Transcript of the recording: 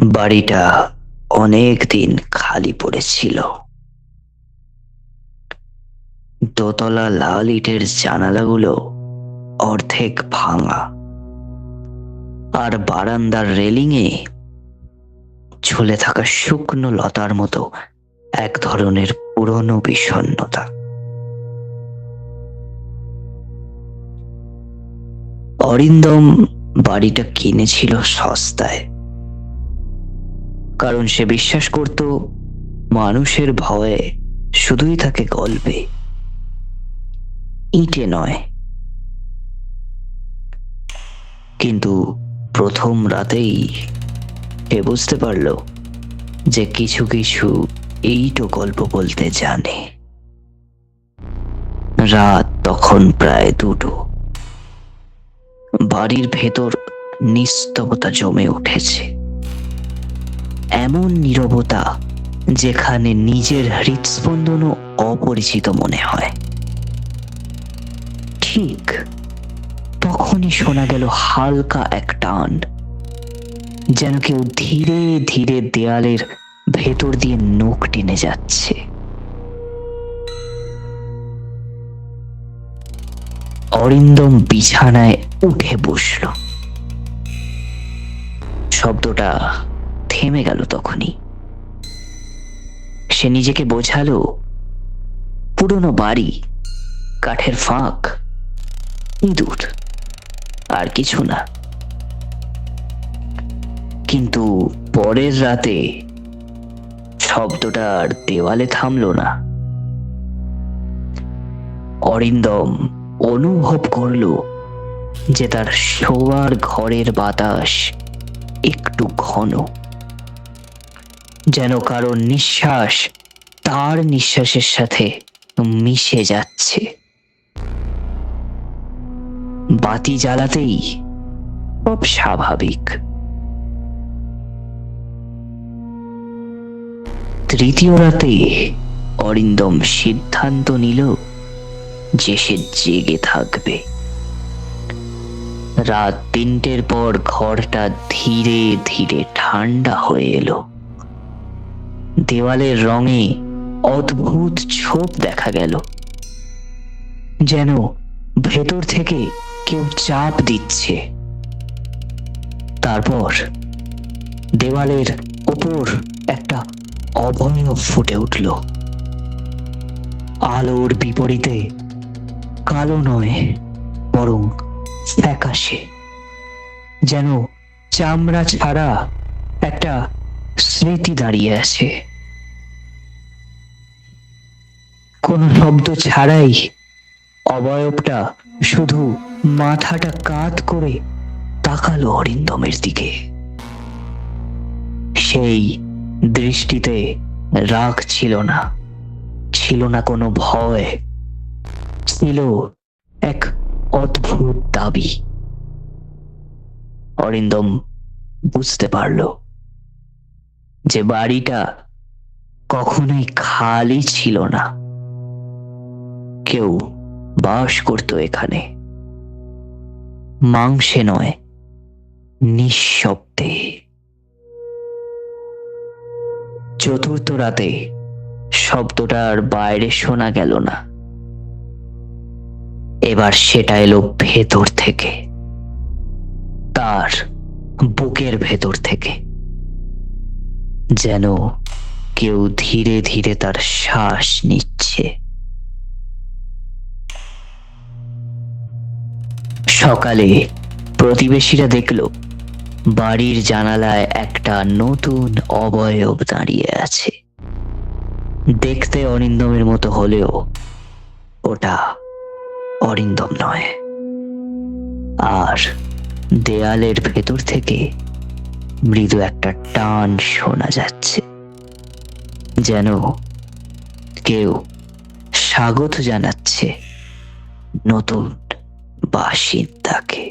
বাড়িটা অনেক দিন খালি পড়েছিল। দোতলা লাল ইটের জানালাগুলো অর্ধেক ভাঙা, আর বারান্দার রেলিংয়ে ঝুলে থাকা শুকনো লতার মতো এক ধরনের পুরনো বিষণ্ণতা। অরিন্দম বাড়িটা কিনেছিল সস্তায়, কারণ সে বিশ্বাস করত মানুষের ভয়ে শুধুই থাকে গল্পে, ইটে নয়। কিন্তু প্রথম রাতেই সে বুঝতে পারল যে কিছু কিছু ইটও গল্প বলতে জানে। রাত তখন প্রায় 2টো। বাড়ির ভেতর নিস্তবতা জমে উঠেছে, এমন নীরবতা যেখানে নিজের হৃদস্পন্দনও অপরিচিত মনে হয়। ঠিক তখনই শোনা গেল হালকা এক টান, যেন কেউ ধীরে ধীরে দেয়ালের ভেতর দিয়ে নখ টেনে যাচ্ছে। অরিন্দম বিছানায় উঠে বসল। শব্দটা থেমে গেল তখনই। সে নিজেকে বোঝালো, পুরনো বাড়ি, কাঠের ফাঁক, ইঁদুর, আর কিছু না। কিন্তু পরের রাতে শব্দটা আর দেওয়ালে থামলো না। অরিন্দম অনুভব করল যে তার শোয়ার ঘরের বাতাস একটু ঘন, যেন কারো নিঃশ্বাস তার নিঃশ্বাসের সাথে মিশে যাচ্ছে। বাতি জ্বালাতেই সব স্বাভাবিক। তৃতীয় রাতে অরিন্দম সিদ্ধান্ত নিল যে সে জেগে থাকবে। রাত 3টের পর ঘরটা ধীরে ধীরে ঠান্ডা হয়ে এলো। দেওয়ালের রঙে অদ্ভুত ছোপ দেখা গেল, যেন ভেতর থেকে কেউ চাপ দিচ্ছে। তারপর দেওয়ালের উপর একটা অভয় ফুটে উঠল। আলোর বিপরীতে কালো নয়, বরং ফ্যাকাশে, যেন চামড়া ছাড়া একটা স্মৃতি দাঁড়িয়ে আছে। কোনো শব্দ ছাড়াই অবয়বটা শুধু মাথাটা কাত করে তাকালো অরিন্দমের দিকে। সেই দৃষ্টিতে রাগ ছিল না, ছিল না কোনো ভয়, ছিল এক অদ্ভুত দাবি। অরিন্দম বুঝতে পারল যে বাড়িটা কখনোই খালি ছিল না। কেউ বাস করত এখানে, মাংসে নয়, নিঃশব্দে। চতুর্থ রাতে শব্দটা আর বাইরে শোনা গেল না। এবার সেটা এলো ভেতর থেকে, তার বুকের ভেতর থেকে, যেন কেউ ধীরে ধীরে তার শ্বাস নিচ্ছে। সকালে প্রতিবেশীরা দেখল বাড়ির জানালায় একটা নতুন অবয়ব দাঁড়িয়ে আছে। দেখতে অরিন্দমের মতো হলেও ওটা অরিন্দম নয়। আর দেয়ালের ভেতর থেকে মৃদু একটা টান শোনা যাচ্ছে, যেন কেউ স্বাগত জানাচ্ছে নতুন বাসিন্দাকে।